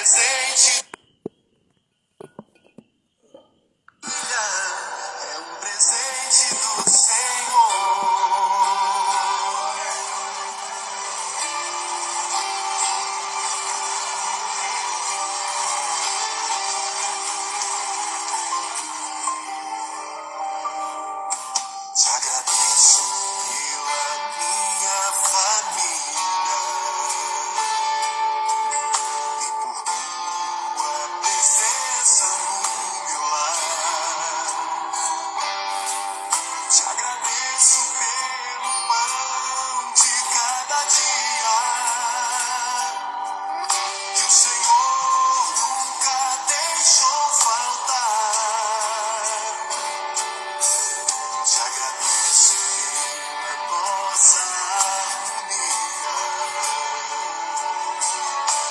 presente. É um presente do Senhor. Te agradeço pela minha família e por tua presença no meu lar. Te agradeço pelo pão de cada dia que o Senhor nunca deixou faltar. Te agradeço pela nossa harmonia.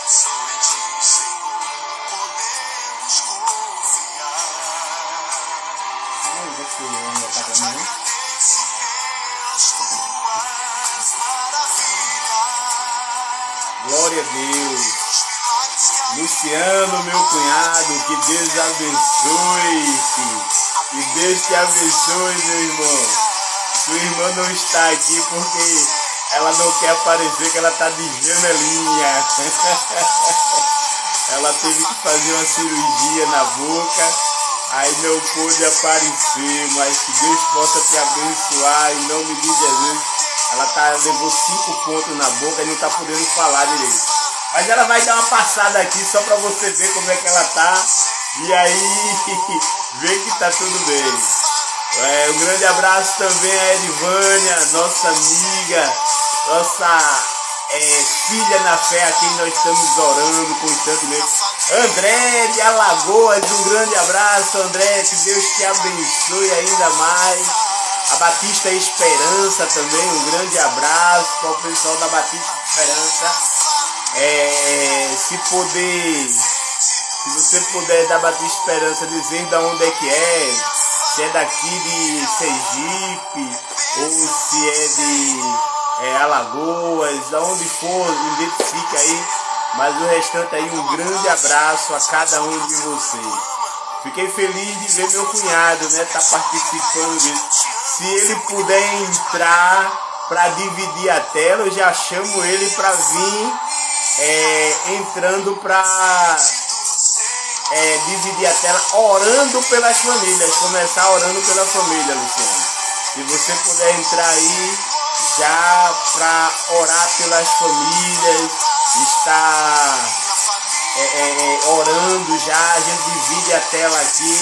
Só em ti, Senhor, podemos confiar. Te agradeço pelas tuas maravilhas. Glória a Deus. Luciano, meu cunhado, que Deus abençoe, filho. Que Deus te abençoe, meu irmão. Sua irmã não está aqui porque ela não quer aparecer, que ela está de janelinha. Ela teve que fazer uma cirurgia na boca, aí não pôde aparecer, mas que Deus possa te abençoar em nome de Jesus. Ela levou 5 pontos na boca e não está podendo falar direito. Mas ela vai dar uma passada aqui só para você ver como é que ela tá. E aí, ver que tá tudo bem. Um grande abraço também a Edivânia, nossa amiga, nossa filha na fé, a quem nós estamos orando constantemente. André de Alagoas, um grande abraço, André, que Deus te abençoe ainda mais. A Batista Esperança também, um grande abraço para o pessoal da Batista Esperança. Se você puder da Batista Esperança dizer de onde é que é, se é daqui de Sergipe ou se é de Alagoas, aonde for, identifique aí. Mas o restante aí, um grande abraço a cada um de vocês. Fiquei feliz de ver meu cunhado, né, tá participando disso. Se ele puder entrar para dividir a tela, eu já chamo ele para vir entrando para dividir a tela, orando pelas famílias. Começar orando pela família, Luciano. Se você puder entrar aí já para orar pelas famílias, está orando já, a gente divide a tela aqui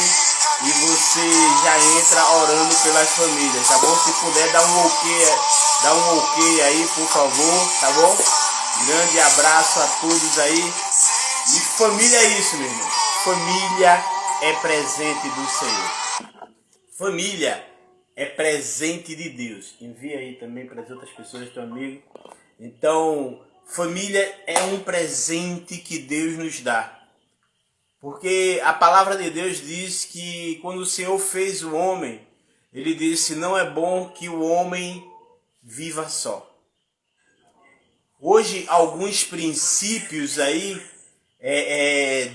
e você já entra orando pelas famílias, tá bom? Se puder dar um ok aí, por favor, tá bom? Grande abraço a todos aí. E família é isso, meu irmão. Família é presente do Senhor. Família é presente de Deus. Envia aí também para as outras pessoas, teu amigo. Então, família é um presente que Deus nos dá. Porque a palavra de Deus diz que quando o Senhor fez o homem, Ele disse, não é bom que o homem viva só. Hoje, alguns princípios aí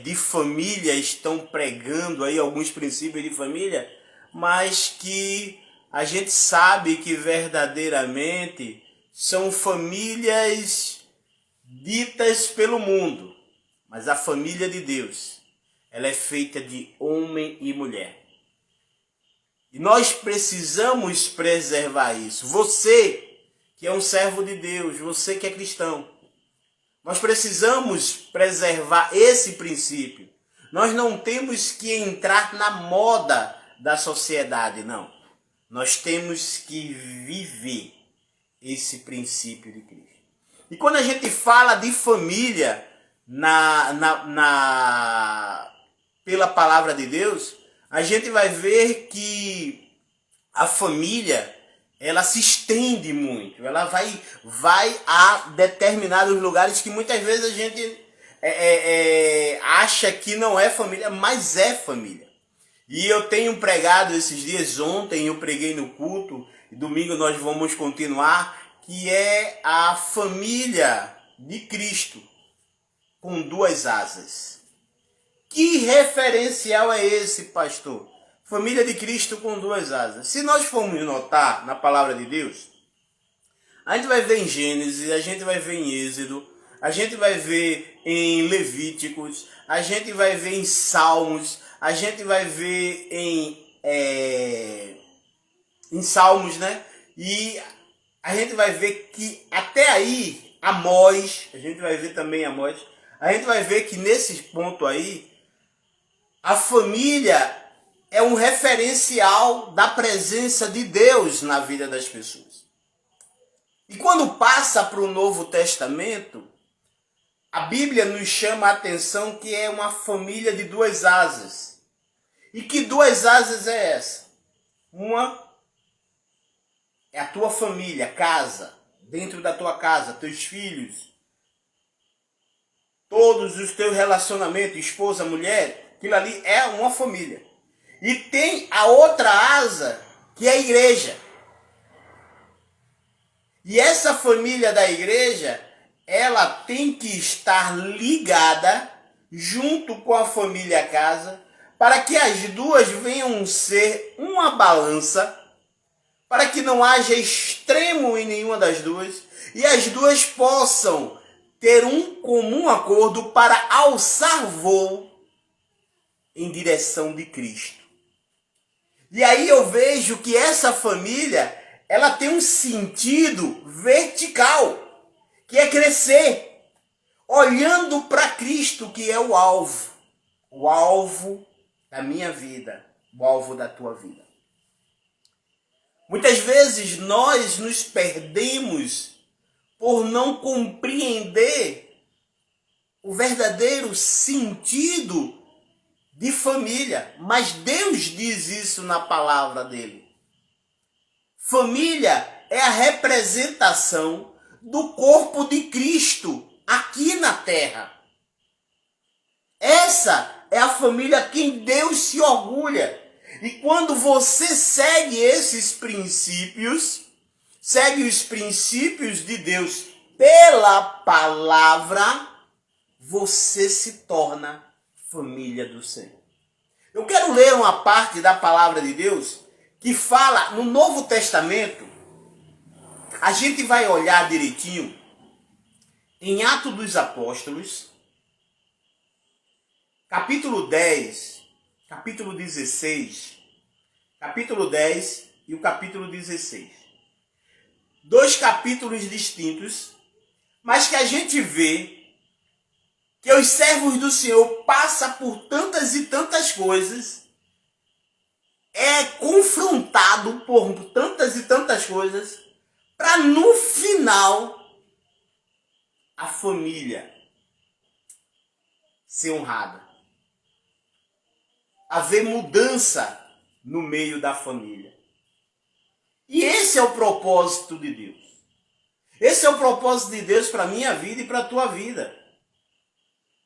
de família estão pregando aí, alguns princípios de família, mas que a gente sabe que verdadeiramente são famílias ditas pelo mundo. Mas a família de Deus, ela é feita de homem e mulher. E nós precisamos preservar isso. Você que é um servo de Deus, você que é cristão, nós precisamos preservar esse princípio. Nós não temos que entrar na moda da sociedade, não. Nós temos que viver esse princípio de Cristo. E quando a gente fala de família pela palavra de Deus, a gente vai ver que a família, ela se estende muito, ela vai a determinados lugares que muitas vezes a gente acha que não é família, mas é família. E eu tenho pregado esses dias, ontem eu preguei no culto, e domingo nós vamos continuar, que é a família de Cristo. com duas asas. Que referencial é esse, pastor? Família de Cristo com duas asas. Se nós formos notar na palavra de Deus, a gente vai ver em Gênesis, a gente vai ver em Êxodo, a gente vai ver em Levíticos, a gente vai ver em Salmos, a gente vai ver em Salmos, né? E a gente vai ver que até aí, Amós, a gente vai ver também Amós, a gente vai ver que nesse ponto aí, a família é um referencial da presença de Deus na vida das pessoas. E quando passa para o Novo Testamento, a Bíblia nos chama a atenção que é uma família de duas asas. E que duas asas é essa? Uma é a tua família, casa, dentro da tua casa, teus filhos, todos os teus relacionamentos, esposa, mulher, aquilo ali é uma família. E tem a outra asa, que é a igreja. E essa família da igreja, ela tem que estar ligada junto com a família casa, para que as duas venham ser uma balança, para que não haja extremo em nenhuma das duas, e as duas possam ter um comum acordo para alçar voo em direção de Cristo. E aí eu vejo que essa família, ela tem um sentido vertical, que é crescer, olhando para Cristo, que é o alvo da minha vida, o alvo da tua vida. Muitas vezes nós nos perdemos por não compreender o verdadeiro sentido de família, mas Deus diz isso na palavra dele. Família é a representação do corpo de Cristo aqui na terra. Essa é a família a quem Deus se orgulha. E quando você segue esses princípios, segue os princípios de Deus pela palavra, você se torna família do Senhor. Eu quero ler uma parte da palavra de Deus que fala no Novo Testamento. A gente vai olhar direitinho em Atos dos Apóstolos, capítulo 10, capítulo 16, capítulo 10 e o capítulo 16. Dois capítulos distintos, mas que a gente vê que os servos do Senhor passam por tantas e tantas coisas, é confrontado por tantas e tantas coisas, para no final a família ser honrada. Haver mudança no meio da família. E esse é o propósito de Deus. Esse é o propósito de Deus para a minha vida e para a tua vida.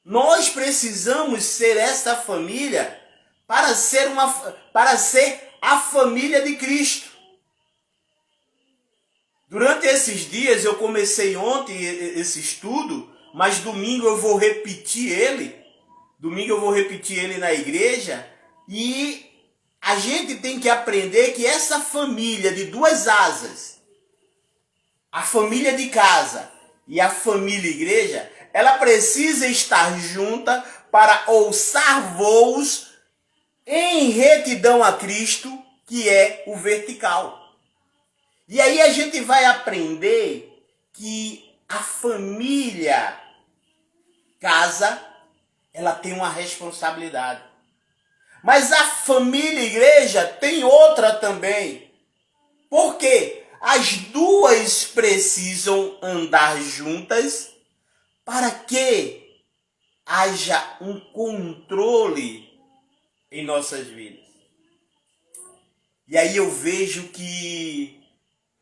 Nós precisamos ser essa família para ser a família de Cristo. Durante esses dias, eu comecei ontem esse estudo, mas domingo eu vou repetir ele. Domingo eu vou repetir ele na igreja. E a gente tem que aprender que essa família de duas asas, a família de casa e a família igreja, ela precisa estar junta para alçar voos em retidão a Cristo, que é o vertical. E aí a gente vai aprender que a família casa, ela tem uma responsabilidade. Mas a família igreja tem outra também. Por quê? As duas precisam andar juntas para que haja um controle em nossas vidas. E aí eu vejo que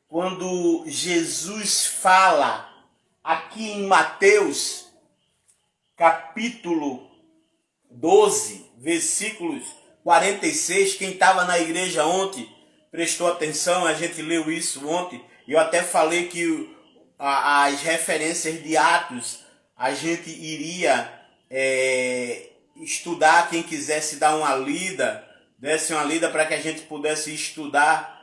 quando Jesus fala aqui em Mateus, capítulo 12, versículos 46, quem estava na igreja ontem prestou atenção, a gente leu isso ontem, e eu até falei que as referências de Atos a gente iria estudar, quem quisesse dar uma lida, desse uma lida para que a gente pudesse estudar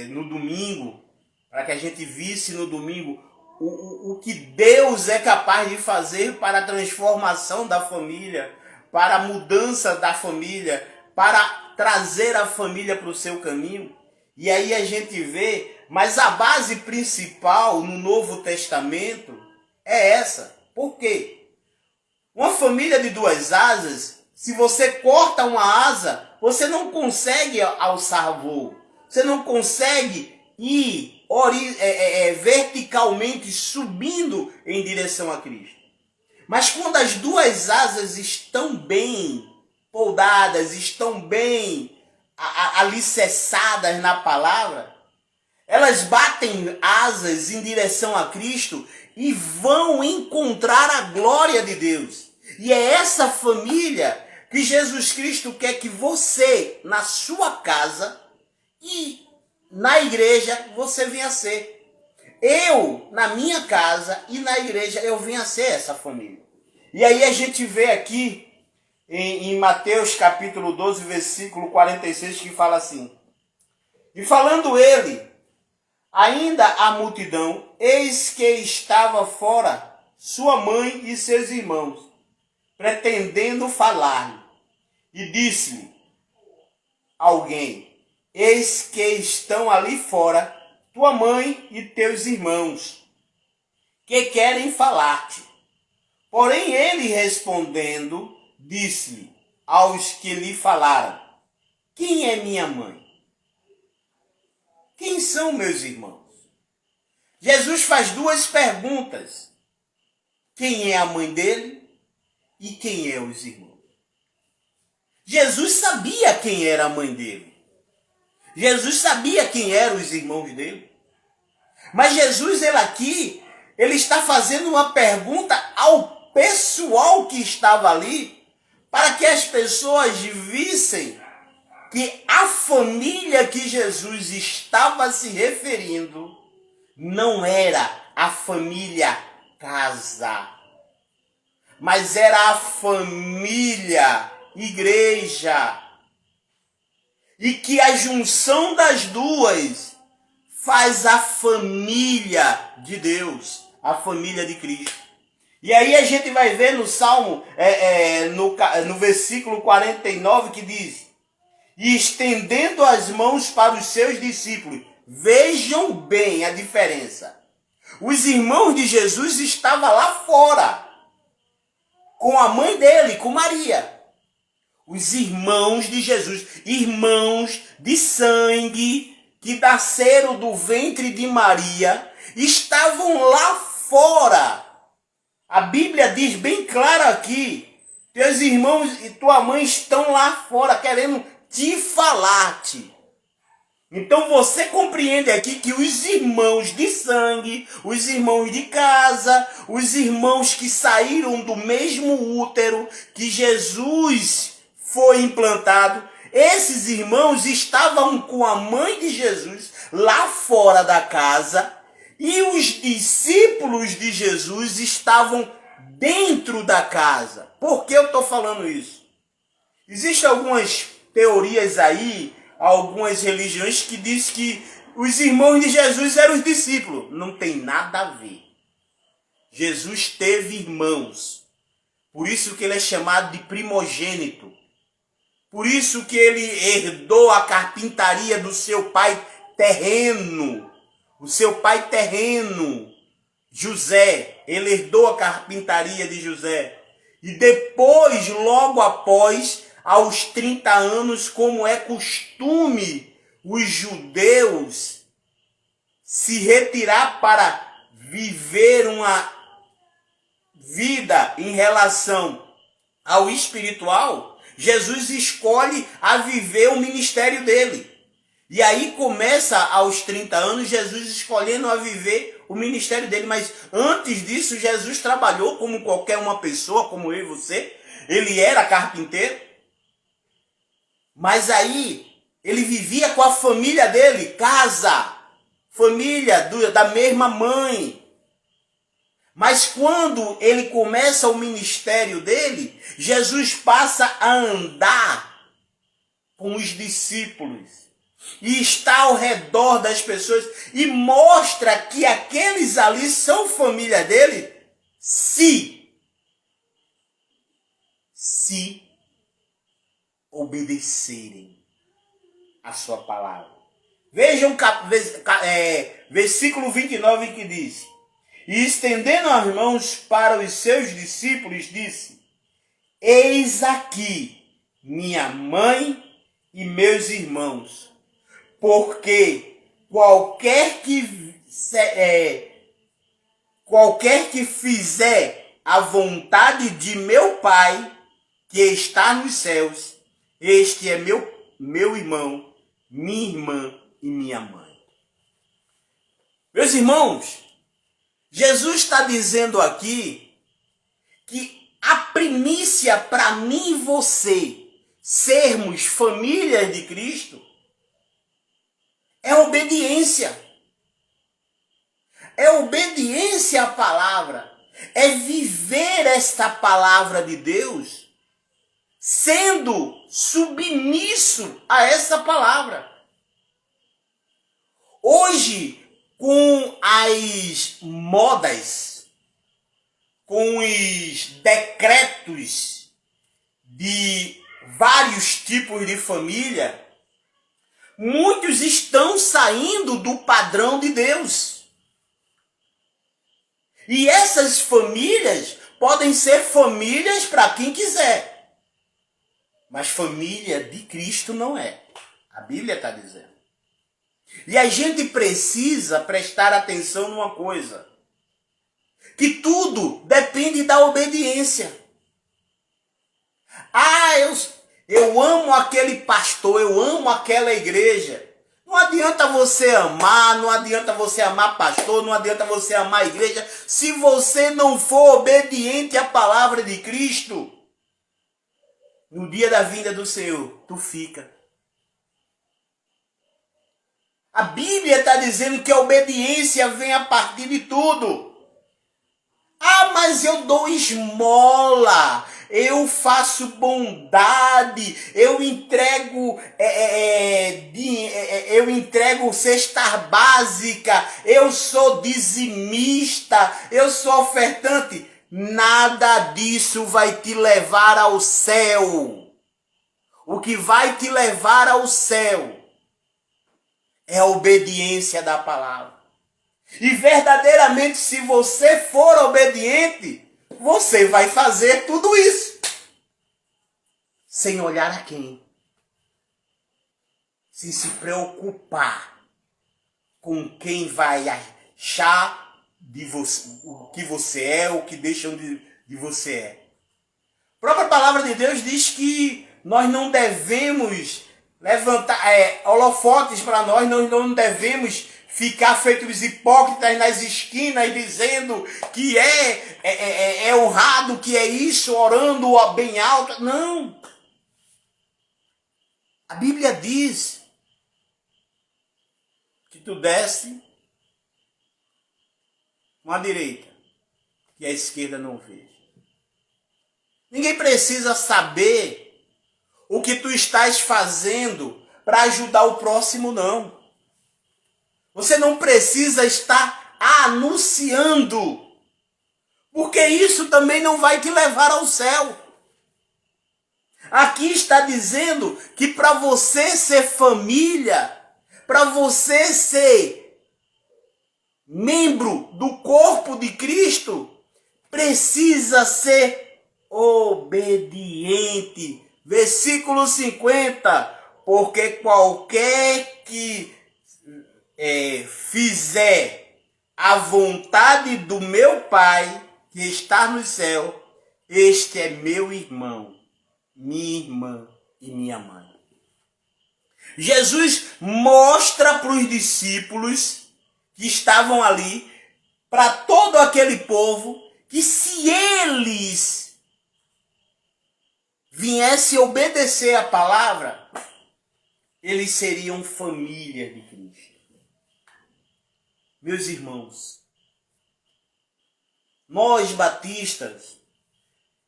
no domingo, para que a gente visse no domingo o que Deus é capaz de fazer para a transformação da família, para a mudança da família, para trazer a família para o seu caminho. E aí a gente vê, mas a base principal no Novo Testamento é essa. Por quê? Uma família de duas asas, se você corta uma asa, você não consegue alçar voo. Você não consegue ir verticalmente subindo em direção a Cristo. Mas quando as duas asas estão bem poldadas, estão bem alicerçadas na palavra, elas batem asas em direção a Cristo e vão encontrar a glória de Deus. E é essa família que Jesus Cristo quer que você, na sua casa e na igreja, você venha ser. Eu, na minha casa e na igreja, eu venha ser essa família. E aí a gente vê aqui em Mateus capítulo 12, versículo 46, que fala assim: e falando ele ainda à multidão, eis que estava fora sua mãe e seus irmãos, pretendendo falar-lhe. E disse-lhe alguém: eis que estão ali fora tua mãe e teus irmãos, que querem falar-te. Porém ele respondendo, disse-lhe aos que lhe falaram: quem é minha mãe? Quem são meus irmãos? Jesus faz duas perguntas: quem é a mãe dele e quem é os irmãos? Jesus sabia quem era a mãe dele. Jesus sabia quem eram os irmãos dele. Mas Jesus, ele está fazendo uma pergunta ao pessoal que estava ali, para que as pessoas vissem que a família que Jesus estava se referindo não era a família casa, mas era a família igreja. E que a junção das duas faz a família de Deus, a família de Cristo. E aí a gente vai ver no Salmo, no versículo 49, que diz: e estendendo as mãos para os seus discípulos. Vejam bem a diferença. Os irmãos de Jesus estavam lá fora, com a mãe dele, com Maria. Os irmãos de Jesus, irmãos de sangue, que nasceram do ventre de Maria, estavam lá fora. A Bíblia diz bem claro aqui: teus irmãos e tua mãe estão lá fora, querendo te falar-te. Então você compreende aqui que os irmãos de sangue, os irmãos de casa, os irmãos que saíram do mesmo útero que Jesus foi implantado, esses irmãos estavam com a mãe de Jesus lá fora da casa, e os discípulos de Jesus estavam dentro da casa. Por que eu estou falando isso? Existem algumas teorias aí, algumas religiões que dizem que os irmãos de Jesus eram os discípulos. Não tem nada a ver. Jesus teve irmãos. Por isso que ele é chamado de primogênito. Por isso que ele herdou a carpintaria do seu pai terreno. O seu pai terreno, José, ele herdou a carpintaria de José. E depois, logo após, aos 30 anos, como é costume, os judeus se retirar para viver uma vida em relação ao espiritual, Jesus escolhe a viver o ministério dele. E aí começa aos 30 anos Jesus escolhendo a viver o ministério dele. Mas antes disso Jesus trabalhou como qualquer uma pessoa, como eu e você. Ele era carpinteiro. Mas aí ele vivia com a família dele, casa, família da mesma mãe. Mas quando ele começa o ministério dele, Jesus passa a andar com os discípulos e está ao redor das pessoas e mostra que aqueles ali são família dele, se obedecerem a sua palavra. Vejam versículo 29 que diz: e estendendo as mãos para os seus discípulos, disse: eis aqui minha mãe e meus irmãos, porque qualquer que fizer a vontade de meu Pai, que está nos céus, este é meu irmão, minha irmã e minha mãe. Meus irmãos, Jesus está dizendo aqui que a primícia para mim e você sermos famílias de Cristo é obediência. É obediência à palavra. É viver esta palavra de Deus sendo submisso a essa palavra. Hoje, com as modas, com os decretos de vários tipos de família, muitos estão saindo do padrão de Deus. E essas famílias podem ser famílias para quem quiser. Mas família de Cristo não é. A Bíblia está dizendo. E a gente precisa prestar atenção numa coisa. Que tudo depende da obediência. Eu amo aquele pastor, eu amo aquela igreja. Não adianta você amar, não adianta você amar pastor, não adianta você amar a igreja, se você não for obediente à palavra de Cristo. No dia da vinda do Senhor, tu fica. A Bíblia está dizendo que a obediência vem a partir de tudo. Ah, mas eu dou esmola, eu faço bondade, eu entrego cesta básica, eu sou dizimista, eu sou ofertante. Nada disso vai te levar ao céu. O que vai te levar ao céu é a obediência da palavra. E verdadeiramente, se você for obediente, você vai fazer tudo isso. Sem olhar a quem. Sem se preocupar com quem vai achar de você, o que você é, o que deixam de você é. A própria palavra de Deus diz que nós não devemos levantar holofotes para nós não devemos ficar feitos hipócritas nas esquinas dizendo que é honrado, que é isso, orando bem alto. Não. A Bíblia diz que tu desce com a direita e a esquerda não vê. Ninguém precisa saber o que tu estás fazendo para ajudar o próximo, não. Você não precisa estar anunciando, porque isso também não vai te levar ao céu. Aqui está dizendo que para você ser família, para você ser membro do corpo de Cristo, precisa ser obediente. Versículo 50, porque qualquer que fizer a vontade do meu Pai, que está no céu, este é meu irmão, minha irmã e minha mãe. Jesus mostra para os discípulos que estavam ali, para todo aquele povo, que se eles viessem obedecer a palavra, eles seriam família de Cristo. Meus irmãos, Nós, batistas,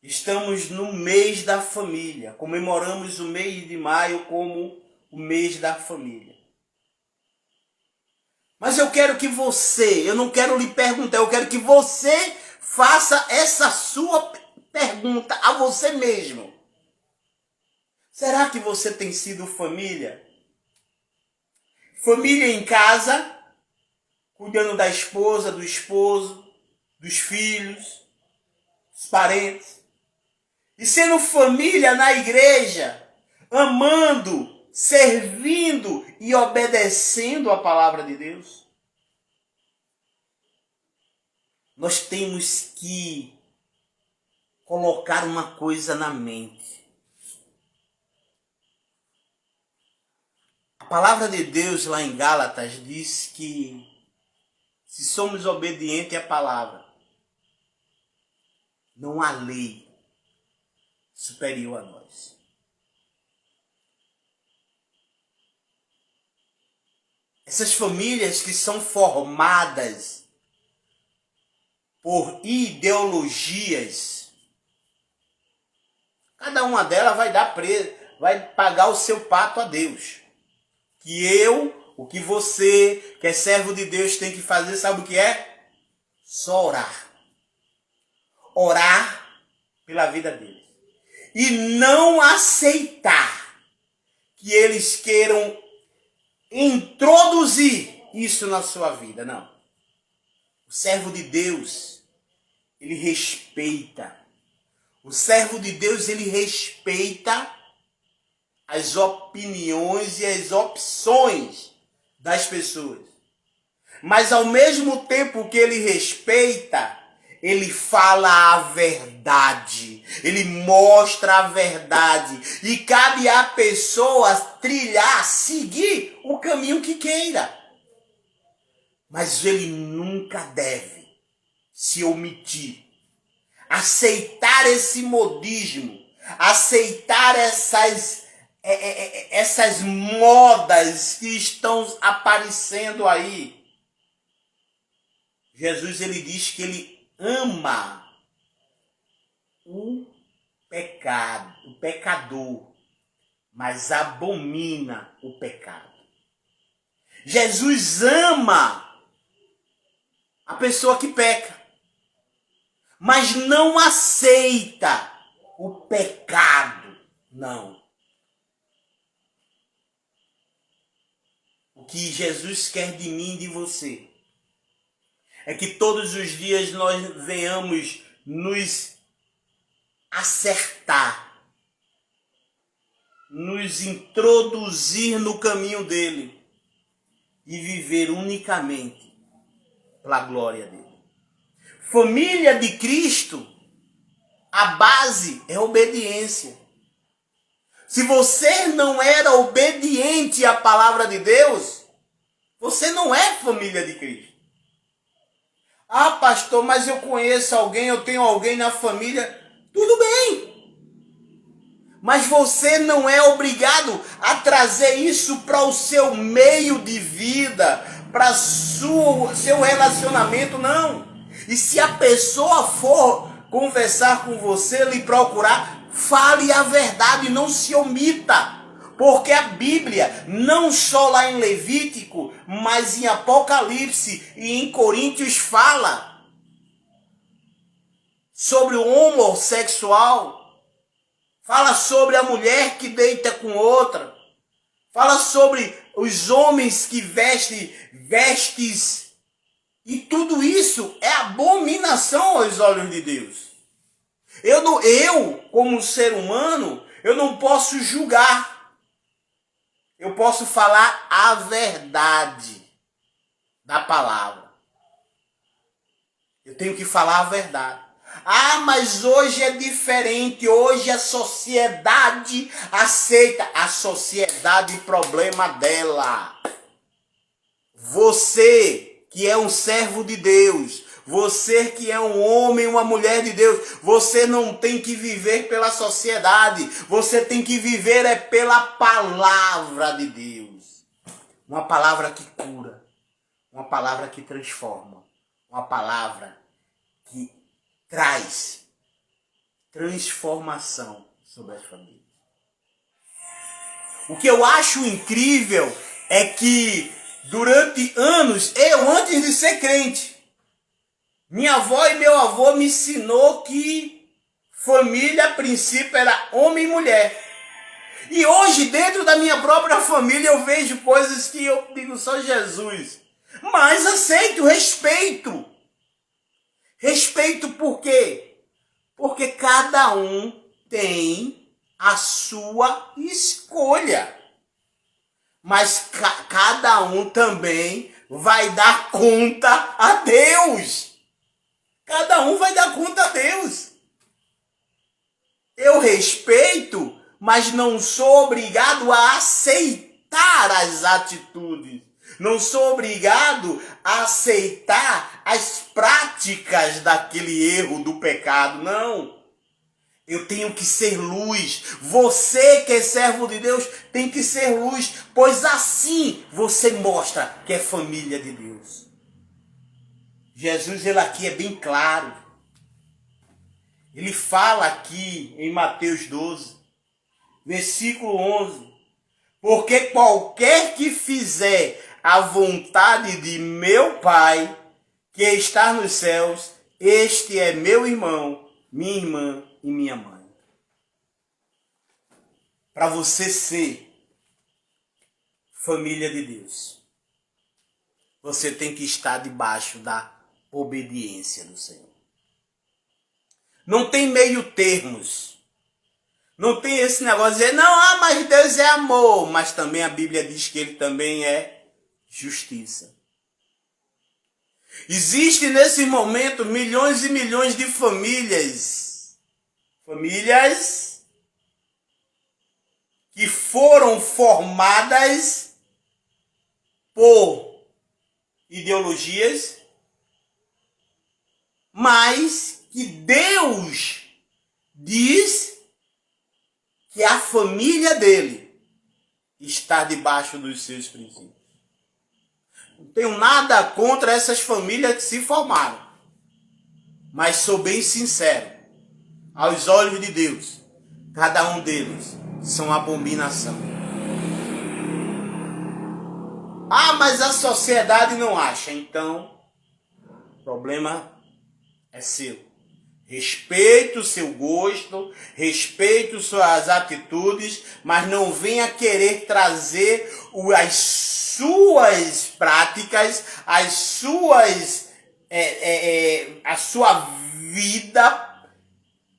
estamos no mês da família. Comemoramos o mês de maio como o mês da família. Mas eu quero que você, eu não quero lhe perguntar, eu quero que você faça essa sua pergunta a você mesmo. Será que você tem sido família? Família em casa, cuidando da esposa, do esposo, dos filhos, dos parentes. E sendo família na igreja, amando, servindo e obedecendo a palavra de Deus. Nós temos que colocar uma coisa na mente. A palavra de Deus lá em Gálatas diz que se somos obedientes à palavra, não há lei superior a nós. Essas famílias que são formadas por ideologias, cada uma delas vai pagar o seu pato a Deus. O que você, que é servo de Deus, tem que fazer, sabe o que é? Só orar. Orar pela vida deles. E não aceitar que eles queiram introduzir isso na sua vida, não. O servo de Deus, ele respeita. O servo de Deus, ele respeita as opiniões e as opções das pessoas. Mas ao mesmo tempo que ele respeita, ele fala a verdade. Ele mostra a verdade. E cabe à pessoa trilhar, seguir o caminho que queira. Mas ele nunca deve se omitir. Aceitar esse modismo. Aceitar essas modas que estão aparecendo aí. Jesus, ele diz que ele ama o pecador, mas abomina o pecado. Jesus ama a pessoa que peca, mas não aceita o pecado, não. O que Jesus quer de mim e de você é que todos os dias nós venhamos nos acertar, nos introduzir no caminho dele e viver unicamente pela glória dele. Família de Cristo, a base é obediência. Se você não era obediente à palavra de Deus, você não é família de Cristo. Ah, pastor, mas eu conheço alguém, eu tenho alguém na família. Tudo bem. Mas você não é obrigado a trazer isso para o seu meio de vida, para seu relacionamento, não. E se a pessoa for conversar com você, lhe procurar, fale a verdade, não se omita. Porque a Bíblia, não só lá em Levítico, mas em Apocalipse e em Coríntios fala sobre o homossexual, fala sobre a mulher que deita com outra, fala sobre os homens que vestem vestes, e tudo isso é abominação aos olhos de Deus. Eu como ser humano, eu não posso julgar. Eu posso falar a verdade da palavra. Eu tenho que falar a verdade. Ah, mas hoje é diferente. Hoje a sociedade aceita. A sociedade, problema dela. Você que é um servo de Deus, você que é um homem, uma mulher de Deus, você não tem que viver pela sociedade, você tem que viver pela palavra de Deus. Uma palavra que cura, uma palavra que transforma, uma palavra que traz transformação sobre a família. O que eu acho incrível é que durante anos, antes de ser crente, minha avó e meu avô me ensinou que família, a princípio, era homem e mulher. E hoje, dentro da minha própria família, eu vejo coisas que eu digo só Jesus. Mas aceito, respeito. Respeito por quê? Porque cada um tem a sua escolha. Mas cada um também vai dar conta a Deus. Cada um vai dar conta a Deus. Eu respeito, mas não sou obrigado a aceitar as atitudes. Não sou obrigado a aceitar as práticas daquele erro, do pecado. Não. Eu tenho que ser luz. Você que é servo de Deus tem que ser luz, pois assim você mostra que é família de Deus. Jesus, ele aqui é bem claro. Ele fala aqui em Mateus 12, versículo 11. Porque qualquer que fizer a vontade de meu Pai, que está nos céus, este é meu irmão, minha irmã e minha mãe. Para você ser família de Deus, você tem que estar debaixo da obediência do Senhor. Não tem meio termos. Não tem esse negócio de dizer, não, mas Deus é amor. Mas também a Bíblia diz que ele também é justiça. Existe nesse momento milhões e milhões de famílias. Famílias que foram formadas por ideologias, mas que Deus diz que a família dele está debaixo dos seus princípios. Não tenho nada contra essas famílias que se formaram, mas sou bem sincero, aos olhos de Deus, cada um deles são abominação. Ah, mas a sociedade não acha, então o problema é seu. Respeito o seu gosto, respeito suas atitudes, mas não venha querer trazer as suas práticas, a sua vida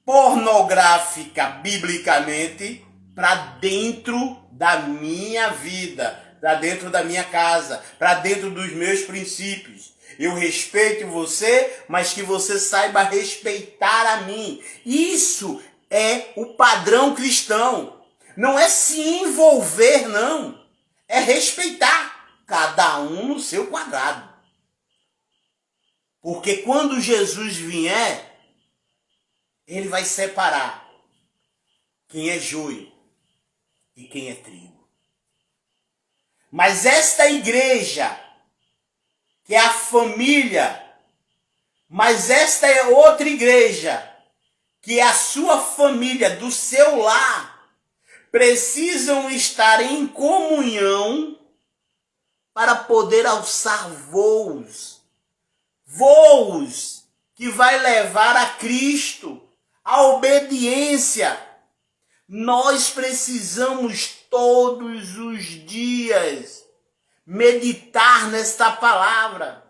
pornográfica, biblicamente, para dentro da minha vida, para dentro da minha casa, para dentro dos meus princípios. Eu respeito você, mas que você saiba respeitar a mim. Isso é o padrão cristão. Não é se envolver, não. É respeitar cada um no seu quadrado. Porque quando Jesus vier, ele vai separar quem é joio e quem é trigo. Mas esta igreja, que é a família, mas esta é outra igreja, que é a sua família, do seu lar, precisam estar em comunhão para poder alçar voos que vai levar a Cristo, a obediência. Nós precisamos todos os dias meditar nesta palavra,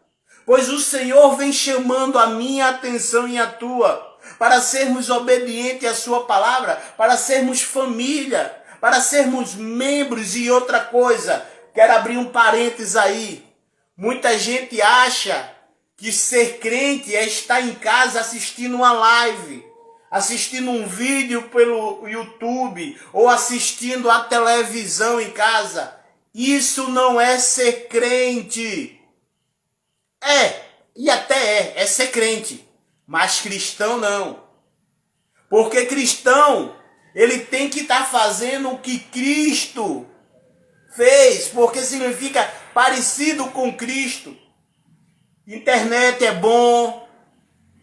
pois o Senhor vem chamando a minha atenção e a tua, para sermos obedientes à sua palavra, para sermos família, para sermos membros. E outra coisa, quero abrir um parênteses aí, muita gente acha que ser crente é estar em casa assistindo uma live, assistindo um vídeo pelo YouTube, ou assistindo a televisão em casa. Isso não é ser crente. E até é ser crente, mas cristão não. Porque cristão, ele tem que estar fazendo o que Cristo fez, porque significa parecido com Cristo. Internet é bom,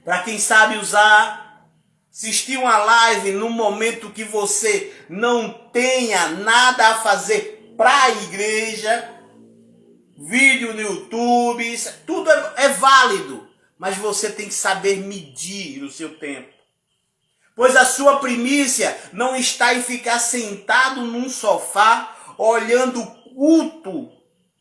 Para quem sabe usar, assistir uma live no momento que você não tenha nada a fazer para a igreja, vídeo no YouTube, tudo é válido, mas você tem que saber medir o seu tempo. Pois a sua primícia não está em ficar sentado num sofá olhando culto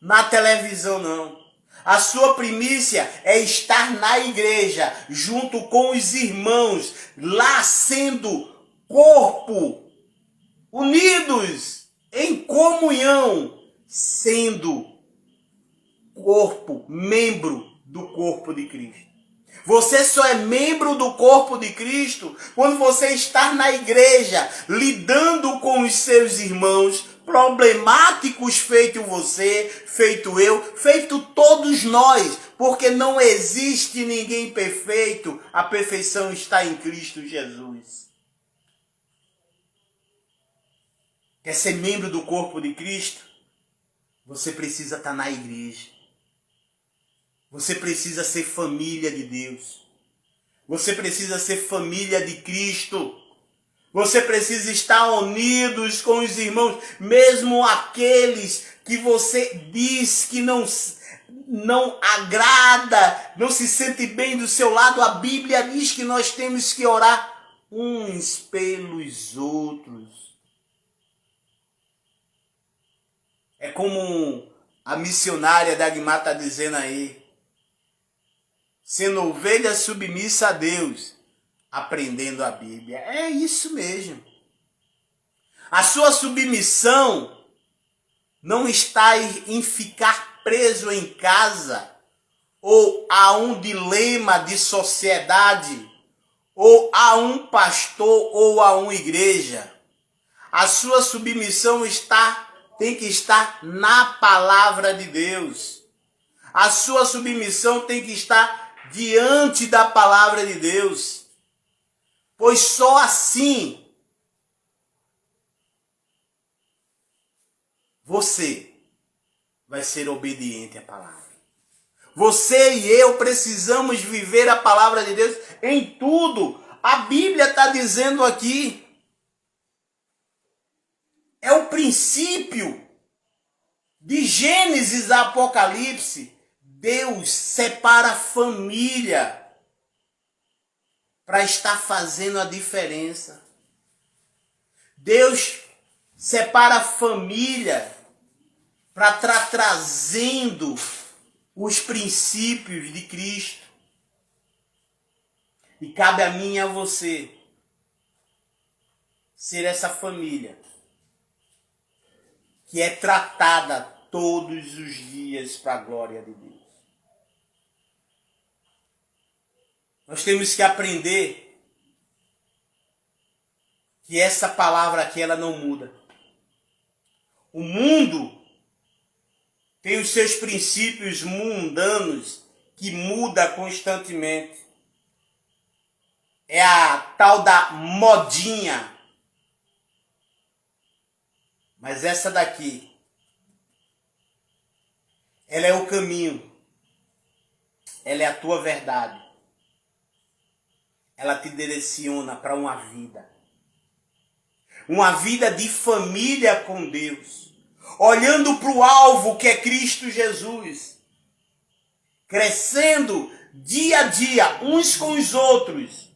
na televisão, não. A sua primícia é estar na igreja, junto com os irmãos, lá sendo corpo, unidos em comunhão, sendo corpo, membro do corpo de Cristo. Você só é membro do corpo de Cristo quando você está na igreja, lidando com os seus irmãos, problemáticos feito você, feito eu, feito todos nós, porque não existe ninguém perfeito, a perfeição está em Cristo Jesus. Quer ser membro do corpo de Cristo? Você precisa estar na igreja. Você precisa ser família de Deus. Você precisa ser família de Cristo. Você precisa estar unidos com os irmãos, mesmo aqueles que você diz que não agrada, não se sente bem do seu lado. A Bíblia diz que nós temos que orar uns pelos outros. É como a missionária Dagmar está dizendo aí, sendo ovelha submissa a Deus, aprendendo a Bíblia. É isso mesmo. A sua submissão não está em ficar preso em casa, ou a um dilema de sociedade, ou a um pastor, ou a uma igreja. A sua submissão tem que estar na palavra de Deus. A sua submissão tem que estar diante da palavra de Deus, pois só assim você vai ser obediente à palavra. Você e eu precisamos viver a palavra de Deus em tudo. A Bíblia está dizendo aqui, é o princípio de Gênesis a Apocalipse. Deus separa a família para estar fazendo a diferença. Deus separa a família para estar trazendo os princípios de Cristo. E cabe a mim e a você ser essa família que é tratada todos os dias para a glória de Deus. Nós temos que aprender que essa palavra aqui ela não muda. O mundo tem os seus princípios mundanos que muda constantemente. É a tal da modinha. Mas essa daqui, ela é o caminho. Ela é a tua verdade. Ela te direciona para uma vida. Uma vida de família com Deus. Olhando para o alvo que é Cristo Jesus. Crescendo dia a dia, uns com os outros.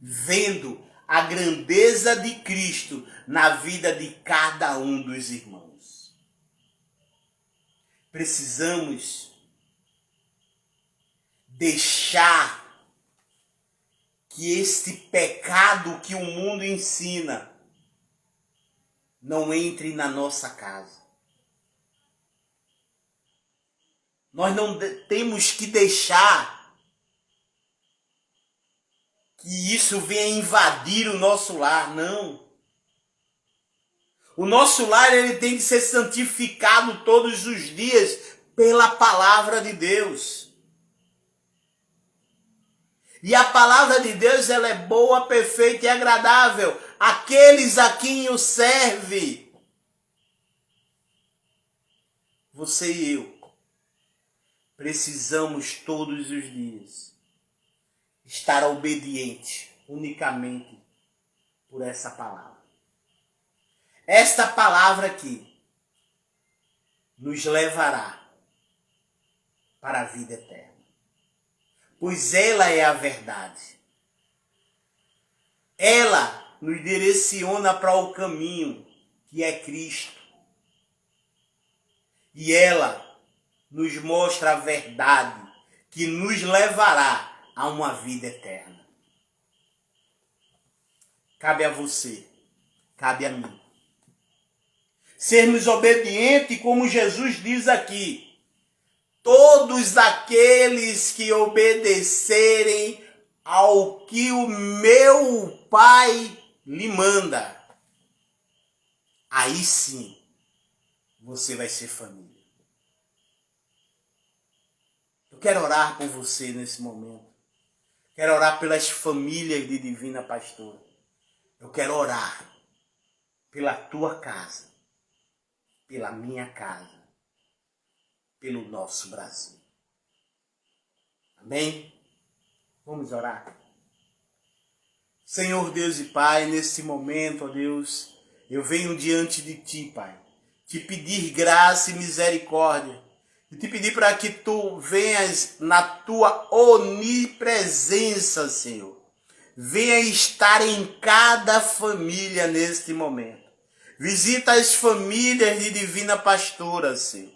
Vendo a grandeza de Cristo na vida de cada um dos irmãos. Precisamos deixar que este pecado que o mundo ensina não entre na nossa casa. Nós não temos que deixar que isso venha invadir o nosso lar, não. O nosso lar ele tem que ser santificado todos os dias pela palavra de Deus. E a palavra de Deus ela é boa, perfeita e agradável àqueles a quem o serve. Você e eu precisamos todos os dias estar obediente unicamente por essa palavra. Esta palavra aqui nos levará para a vida eterna, pois ela é a verdade. Ela nos direciona para o caminho que é Cristo. E ela nos mostra a verdade que nos levará a uma vida eterna. Cabe a você, cabe a mim, sermos obedientes, como Jesus diz aqui. Todos aqueles que obedecerem ao que o meu Pai lhe manda, aí sim você vai ser família. Eu quero orar por você nesse momento. Quero orar pelas famílias de Divina Pastora. Eu quero orar pela tua casa, pela minha casa, pelo nosso Brasil. Amém? Vamos orar. Senhor Deus e Pai, nesse momento, ó Deus, eu venho diante de Ti, Pai, te pedir graça e misericórdia, e te pedir para que Tu venhas na Tua onipresença, Senhor. Venha estar em cada família neste momento. Visita as famílias de Divina Pastora, Senhor.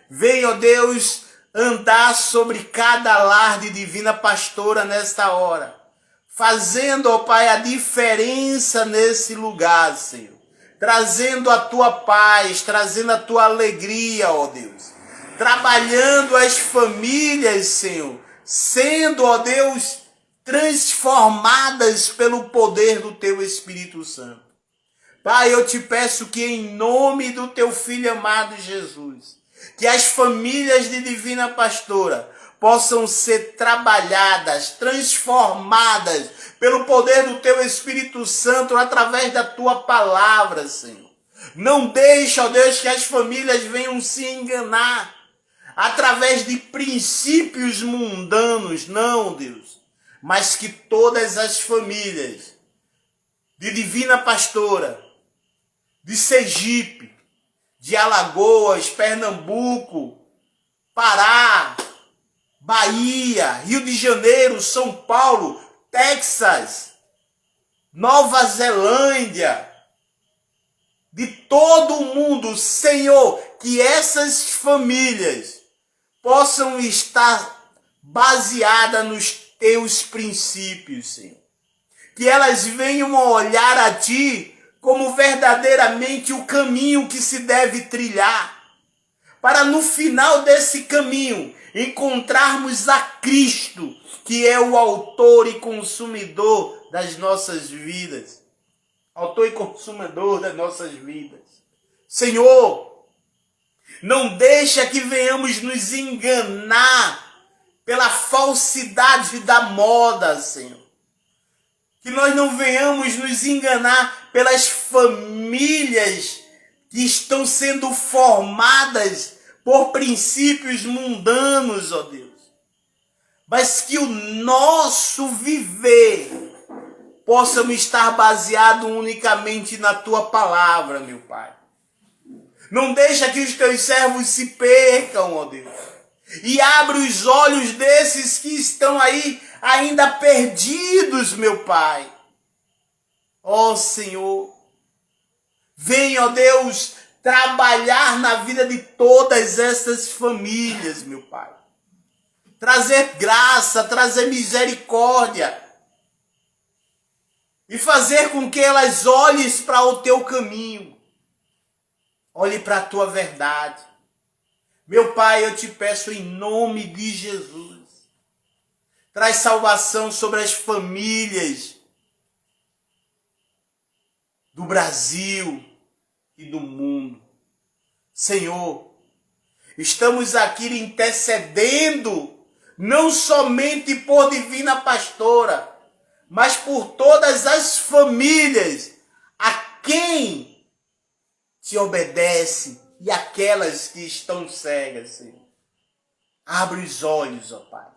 Venha, ó Deus, andar sobre cada lar de Divina Pastora nesta hora, fazendo, ó Pai, a diferença nesse lugar, Senhor. Trazendo a Tua paz, trazendo a Tua alegria, ó Deus. Trabalhando as famílias, Senhor, sendo, ó Deus, transformadas pelo poder do Teu Espírito Santo. Pai, eu te peço que em nome do Teu Filho amado Jesus, que as famílias de Divina Pastora possam ser trabalhadas, transformadas pelo poder do Teu Espírito Santo através da Tua palavra, Senhor. Não deixa, ó Deus, que as famílias venham se enganar através de princípios mundanos, não, Deus, mas que todas as famílias de Divina Pastora, de Sergipe, de Alagoas, Pernambuco, Pará, Bahia, Rio de Janeiro, São Paulo, Texas, Nova Zelândia, de todo o mundo, Senhor, que essas famílias possam estar baseadas nos Teus princípios, Senhor. Que elas venham a olhar a Ti como verdadeiramente o caminho que se deve trilhar, para no final desse caminho encontrarmos a Cristo, que é o autor e consumidor das nossas vidas. Autor e consumador das nossas vidas. Senhor, não deixa que venhamos nos enganar pela falsidade da moda, Senhor. Que nós não venhamos nos enganar pelas famílias que estão sendo formadas por princípios mundanos, ó Deus. Mas que o nosso viver possa estar baseado unicamente na Tua palavra, meu Pai. Não deixa que os Teus servos se percam, ó Deus. E abre os olhos desses que estão aí ainda perdidos, meu Pai. Ó Senhor, venha, ó Deus, trabalhar na vida de todas essas famílias, meu Pai. Trazer graça, trazer misericórdia. E fazer com que elas olhem para o Teu caminho. Olhe para a Tua verdade. Meu Pai, eu te peço em nome de Jesus. Traz salvação sobre as famílias do Brasil e do mundo. Senhor, estamos aqui intercedendo, não somente por Divina Pastora, mas por todas as famílias a quem Te obedece e aquelas que estão cegas, Senhor. Abre os olhos, ó Pai,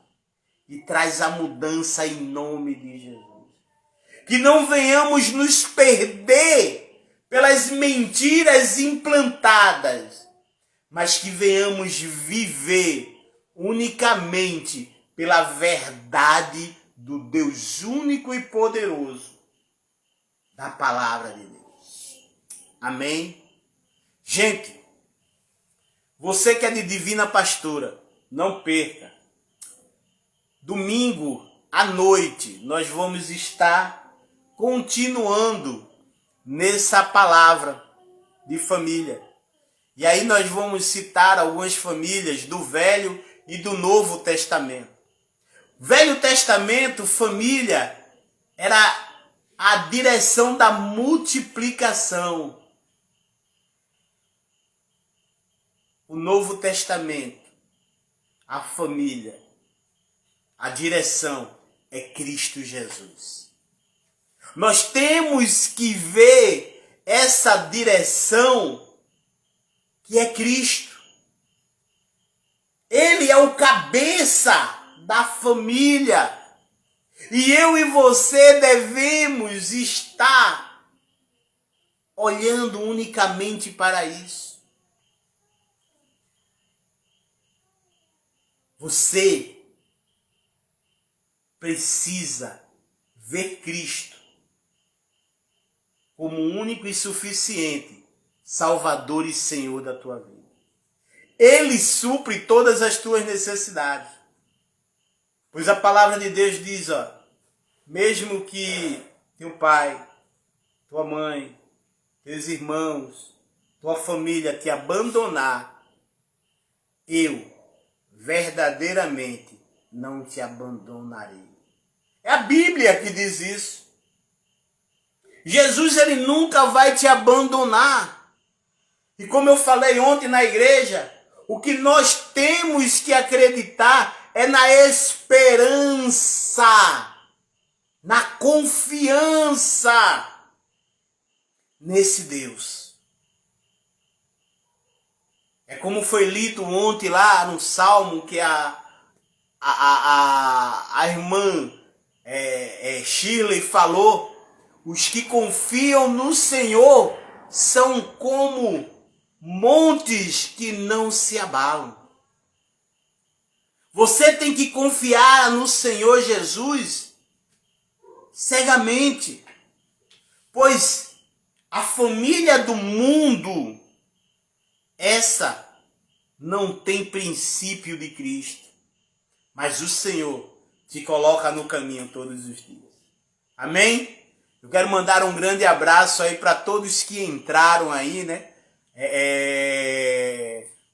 e traz a mudança em nome de Jesus. Que não venhamos nos perder pelas mentiras implantadas, mas que venhamos viver unicamente pela verdade do Deus único e poderoso, da palavra de Deus. Amém? Gente, você que é de Divina Pastora, não perca. Domingo à noite nós vamos estar continuando nessa palavra de família. E aí nós vamos citar algumas famílias do Velho e do Novo Testamento. Velho Testamento, família, era a direção da multiplicação. O Novo Testamento, a família, a direção é Cristo Jesus. Nós temos que ver essa direção que é Cristo. Ele é o cabeça da família. E eu e você devemos estar olhando unicamente para isso. Você precisa ver Cristo como único e suficiente Salvador e Senhor da tua vida. Ele supre todas as tuas necessidades. Pois a palavra de Deus diz, mesmo que teu pai, tua mãe, teus irmãos, tua família te abandonar, eu verdadeiramente não te abandonarei. É a Bíblia que diz isso. Jesus, ele nunca vai te abandonar. E como eu falei ontem na igreja, o que nós temos que acreditar é na esperança, na confiança nesse Deus. É como foi lido ontem lá no Salmo que a irmã Shirley falou, os que confiam no Senhor são como montes que não se abalam. Você tem que confiar no Senhor Jesus cegamente, pois a família do mundo, essa não tem princípio de Cristo, mas o Senhor te coloca no caminho todos os dias. Amém? Eu quero mandar um grande abraço aí para todos que entraram aí, né?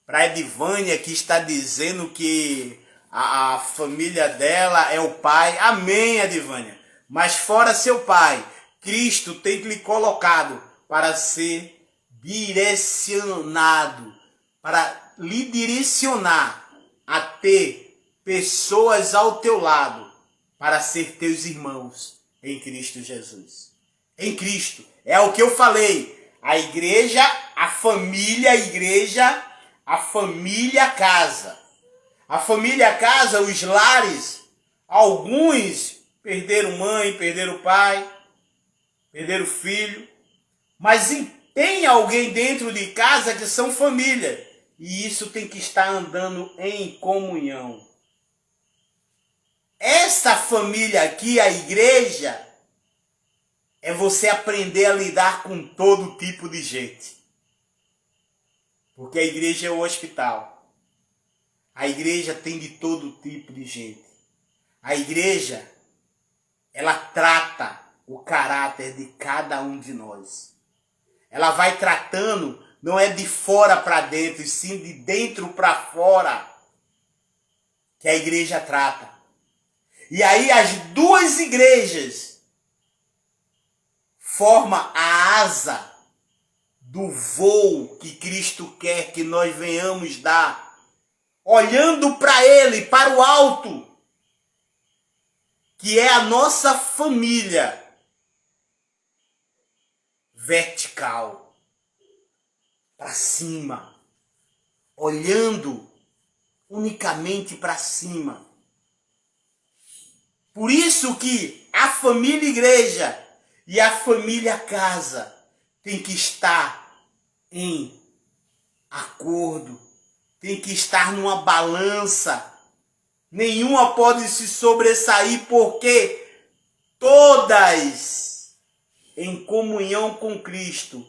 Para a Edivânia, que está dizendo que a família dela é o pai. Amém, Edivânia. Mas fora seu pai, Cristo tem lhe colocado para ser direcionado, para lhe direcionar a ter pessoas ao teu lado, para ser teus irmãos em Cristo Jesus. Em Cristo. É o que eu falei. A igreja, a família casa. A família casa, os lares, alguns perderam mãe, perderam pai, perderam filho, mas tem alguém dentro de casa que são família, e isso tem que estar andando em comunhão. Essa família aqui, a igreja, é você aprender a lidar com todo tipo de gente. Porque a igreja é o hospital. A igreja tem de todo tipo de gente. A igreja, ela trata o caráter de cada um de nós. Ela vai tratando, não é de fora para dentro, e sim de dentro para fora, que a igreja trata. E aí as duas igrejas formam a asa do voo que Cristo quer que nós venhamos dar, olhando para Ele, para o alto, que é a nossa família vertical, para cima, olhando unicamente para cima. Por isso que a família igreja e a família casa tem que estar em acordo, tem que estar numa balança. Nenhuma pode se sobressair, porque todas em comunhão com Cristo,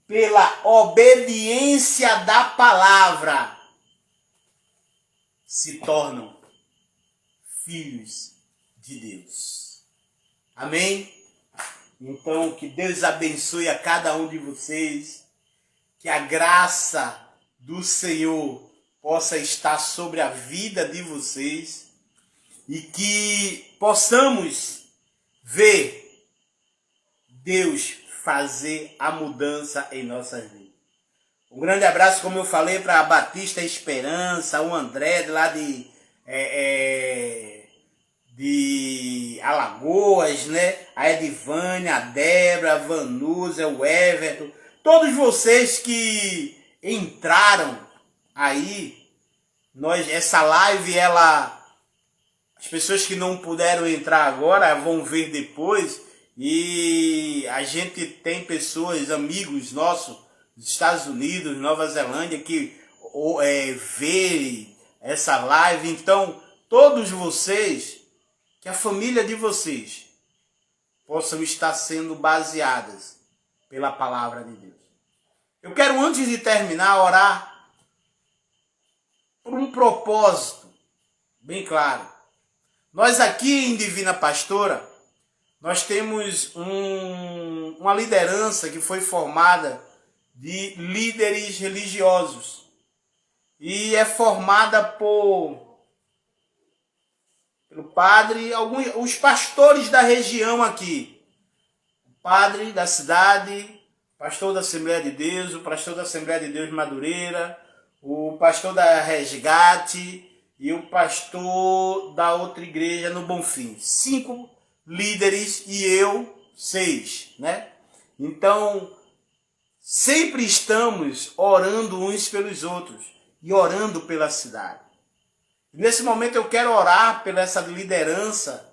pela obediência da palavra, se tornam filhos de Deus. Amém? Então, que Deus abençoe a cada um de vocês, que a graça do Senhor possa estar sobre a vida de vocês e que possamos ver Deus fazer a mudança em nossas vidas. Um grande abraço, como eu falei, para a Batista Esperança, o André lá de Alagoas, né? A Edivânia, a Débora, a Vanusa, o Everton, todos vocês que entraram aí, essa live, as pessoas que não puderam entrar agora vão ver depois, e a gente tem pessoas, amigos nossos, dos Estados Unidos, Nova Zelândia, que vê essa live. Então, todos vocês, que a família de vocês possam estar sendo baseadas pela palavra de Deus. Eu quero, antes de terminar, orar por um propósito bem claro. Nós aqui em Divina Pastora, nós temos uma liderança que foi formada de líderes religiosos. E é formada pelo padre, os pastores da região aqui. O padre da cidade, pastor da Assembleia de Deus, o pastor da Assembleia de Deus Madureira, o pastor da Resgate e o pastor da outra igreja no Bonfim. 5 líderes e eu 6, né? Então, sempre estamos orando uns pelos outros e orando pela cidade. Nesse momento eu quero orar pela essa liderança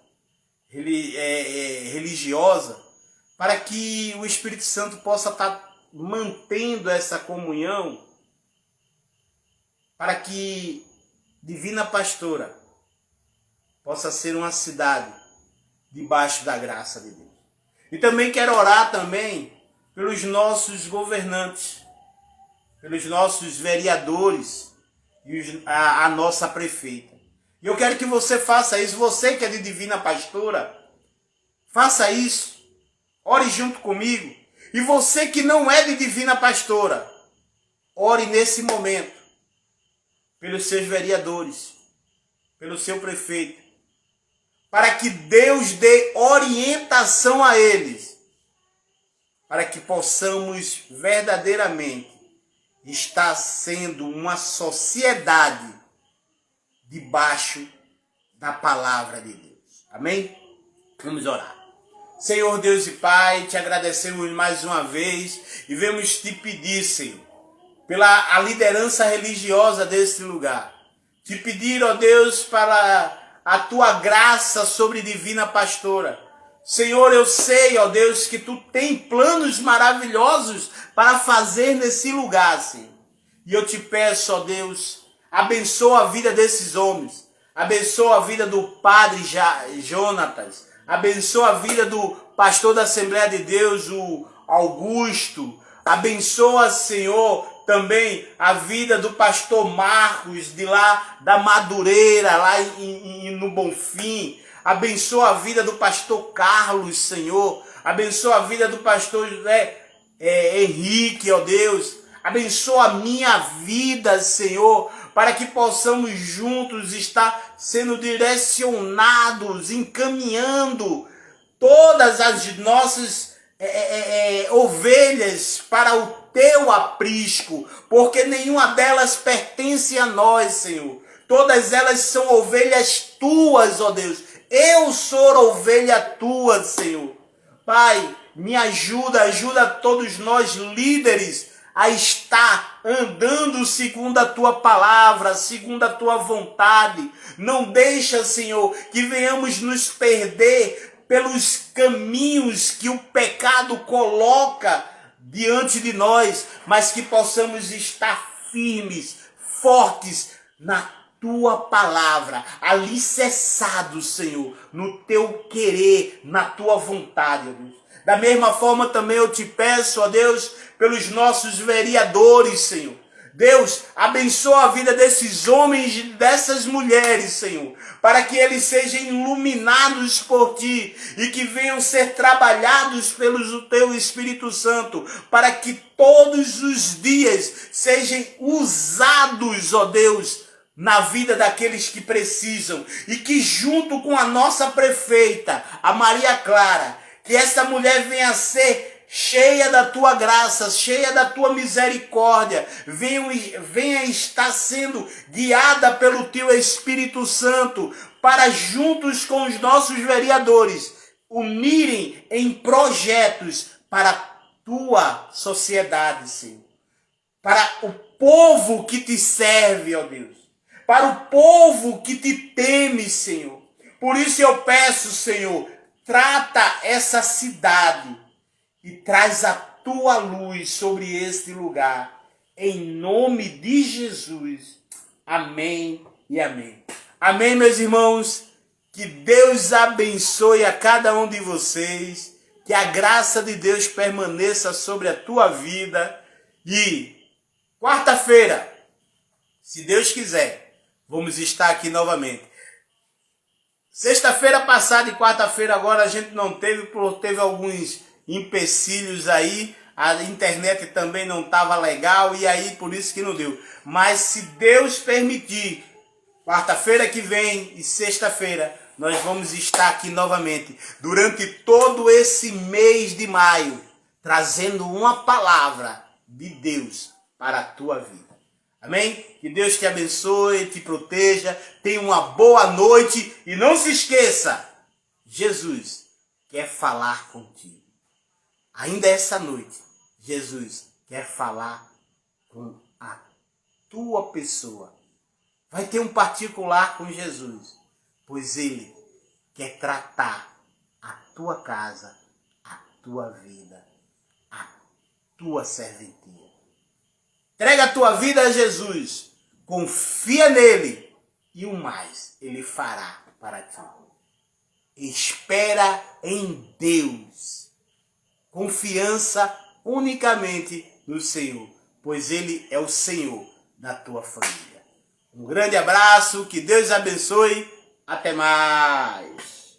religiosa, para que o Espírito Santo possa estar mantendo essa comunhão, para que Divina Pastora possa ser uma cidade debaixo da graça de Deus. E também quero orar também pelos nossos governantes, pelos nossos vereadores e a nossa prefeita. E eu quero que você faça isso, você que é de Divina Pastora, faça isso, ore junto comigo. E você que não é de Divina Pastora, ore nesse momento pelos seus vereadores, pelo seu prefeito, para que Deus dê orientação a eles, para que possamos verdadeiramente estar sendo uma sociedade debaixo da palavra de Deus. Amém? Vamos orar. Senhor Deus e Pai, te agradecemos mais uma vez e vemos te pedir, Senhor, pela a liderança religiosa desse lugar. Te pedir, ó Deus, para a tua graça sobre Divina Pastora. Senhor, eu sei, ó Deus, que tu tem planos maravilhosos para fazer nesse lugar, Senhor. E eu te peço, ó Deus, abençoa a vida desses homens. Abençoa a vida do padre Jonatas. Abençoa a vida do pastor da Assembleia de Deus, o Augusto. Abençoa, Senhor, também a vida do pastor Marcos, de lá da Madureira, lá no Bonfim. Abençoa a vida do pastor Carlos, Senhor. Abençoa a vida do pastor Henrique, ó Deus. Abençoa a minha vida, Senhor, para que possamos juntos estar sendo direcionados, encaminhando todas as nossas ovelhas para o teu aprisco, porque nenhuma delas pertence a nós, Senhor. Todas elas são ovelhas tuas, ó Deus. Eu sou ovelha tua, Senhor. Pai, me ajuda todos nós líderes a estar andando segundo a tua palavra, segundo a tua vontade. Não deixa, Senhor, que venhamos nos perder pelos caminhos que o pecado coloca diante de nós, mas que possamos estar firmes, fortes na tua palavra, alicerçados, Senhor, no teu querer, na tua vontade, ó Deus. Da mesma forma também eu te peço, ó Deus, pelos nossos vereadores, Senhor. Deus, abençoa a vida desses homens e dessas mulheres, Senhor, para que eles sejam iluminados por Ti e que venham ser trabalhados pelo Teu Espírito Santo, para que todos os dias sejam usados, ó Deus, na vida daqueles que precisam, e que junto com a nossa prefeita, a Maria Clara, que essa mulher venha a ser cheia da tua graça, cheia da tua misericórdia, venha estar sendo guiada pelo teu Espírito Santo, para juntos com os nossos vereadores, unirem em projetos para a tua sociedade, Senhor. Para o povo que te serve, ó Deus. Para o povo que te teme, Senhor. Por isso eu peço, Senhor, trata essa cidade e traz a tua luz sobre este lugar. Em nome de Jesus. Amém e amém. Amém, meus irmãos. Que Deus abençoe a cada um de vocês. Que a graça de Deus permaneça sobre a tua vida. E quarta-feira, se Deus quiser, vamos estar aqui novamente. Sexta-feira passada e quarta-feira agora a gente não teve alguns empecilhos aí, a internet também não estava legal e aí por isso que não deu. Mas se Deus permitir, quarta-feira que vem e sexta-feira nós vamos estar aqui novamente durante todo esse mês de maio, trazendo uma palavra de Deus para a tua vida. Amém? Que Deus te abençoe, te proteja, tenha uma boa noite e não se esqueça, Jesus quer falar contigo. Ainda essa noite, Jesus quer falar com a tua pessoa. Vai ter um particular com Jesus, pois Ele quer tratar a tua casa, a tua vida, a tua serventia. Entrega a tua vida a Jesus, confia nele e o mais Ele fará para ti. Espera em Deus. Confiança unicamente no Senhor, pois Ele é o Senhor da tua família. Um grande abraço, que Deus abençoe, até mais.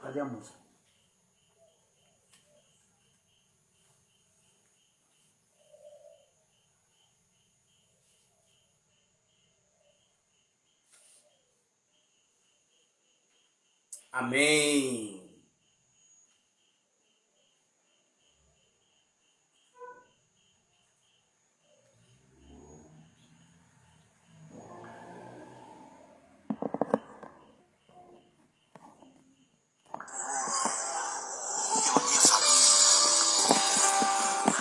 Cadê a música? Amém. Pela minha família.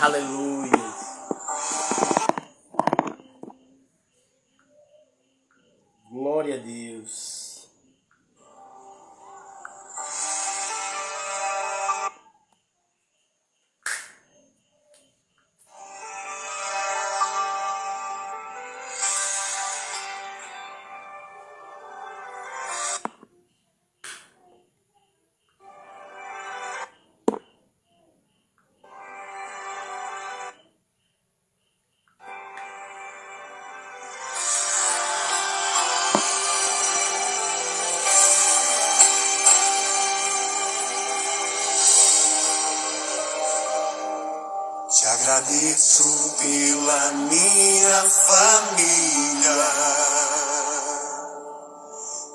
Aleluia. Glória a Deus. Te agradeço pela minha família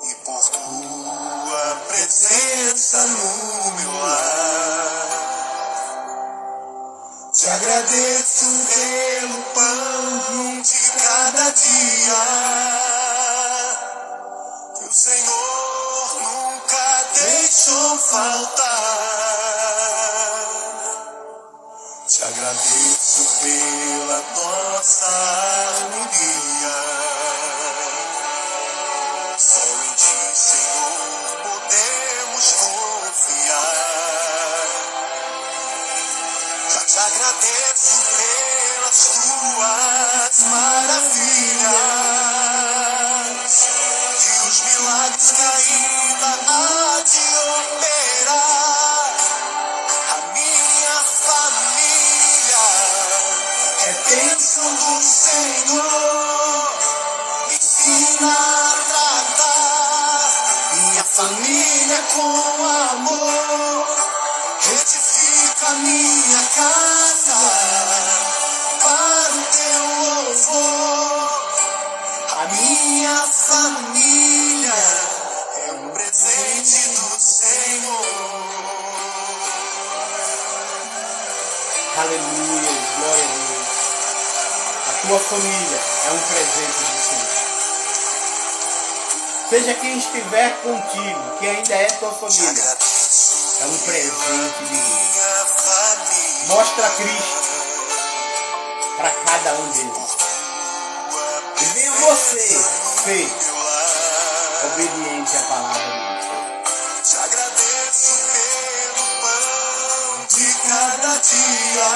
e por tua presença no meu lar. Te agradeço pelo pão de cada dia que o Senhor nunca deixou faltar. Te agradeço pela milagres que ainda há de operar. A minha família é bênção do Senhor. Me ensina a tratar minha família com amor. Retifica minha casa para o teu louvor. A minha família é um presente do Senhor. Aleluia, glória a Deus. A tua família é um presente do Senhor. Seja quem estiver contigo, que ainda é tua família, é um presente de Deus. Mostra Cristo para cada um deles. E venha você ser obediente à palavra de Deus. Te agradeço pelo pão de cada dia,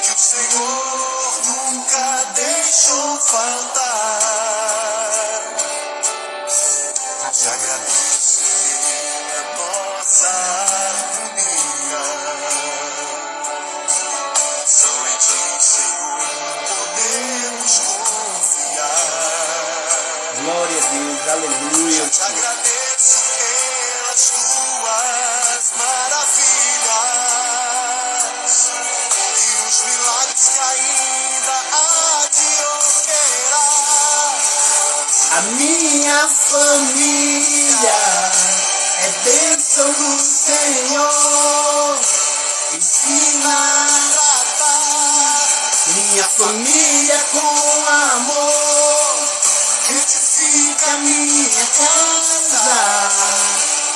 que o Senhor nunca deixou faltar. Te agradeço pela nossa harmonia. Só em ti, Senhor, podemos confiar. Glória a Deus, aleluia. Te agradeço pelas tuas maravilhas e os milagres que ainda há de operar. A minha família é bênção do Senhor. Ensina a tratar minha família com amor. Retifica minha casa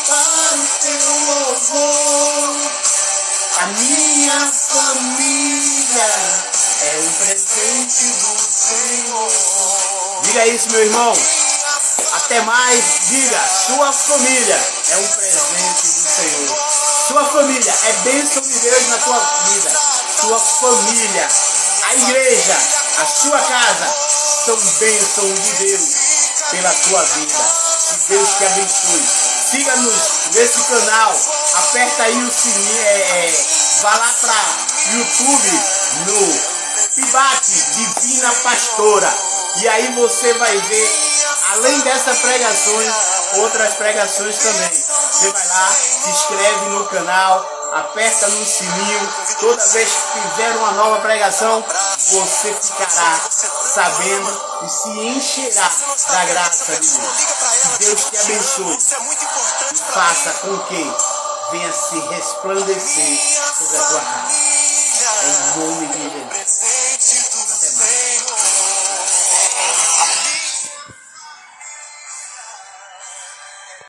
para o teu louvor. A minha família é um presente do Senhor. Diga isso, meu irmão. Até mais, diga, sua família é um presente do Senhor. Sua família é bênção de Deus na tua vida. Sua família, a igreja, a sua casa são bênção de Deus pela tua vida. Que Deus te abençoe. Siga-nos nesse canal. Aperta aí o sininho. Vá lá para YouTube no Pibate Divina Pastora. E aí você vai ver, além dessas pregações, outras pregações também. Você vai lá, se inscreve no canal, aperta no sininho. Toda vez que fizer uma nova pregação, você ficará sabendo e se encherá da graça de Deus. Que Deus te abençoe e faça com que venha se resplandecer sobre a tua casa. Em nome de Jesus. Presente do Senhor.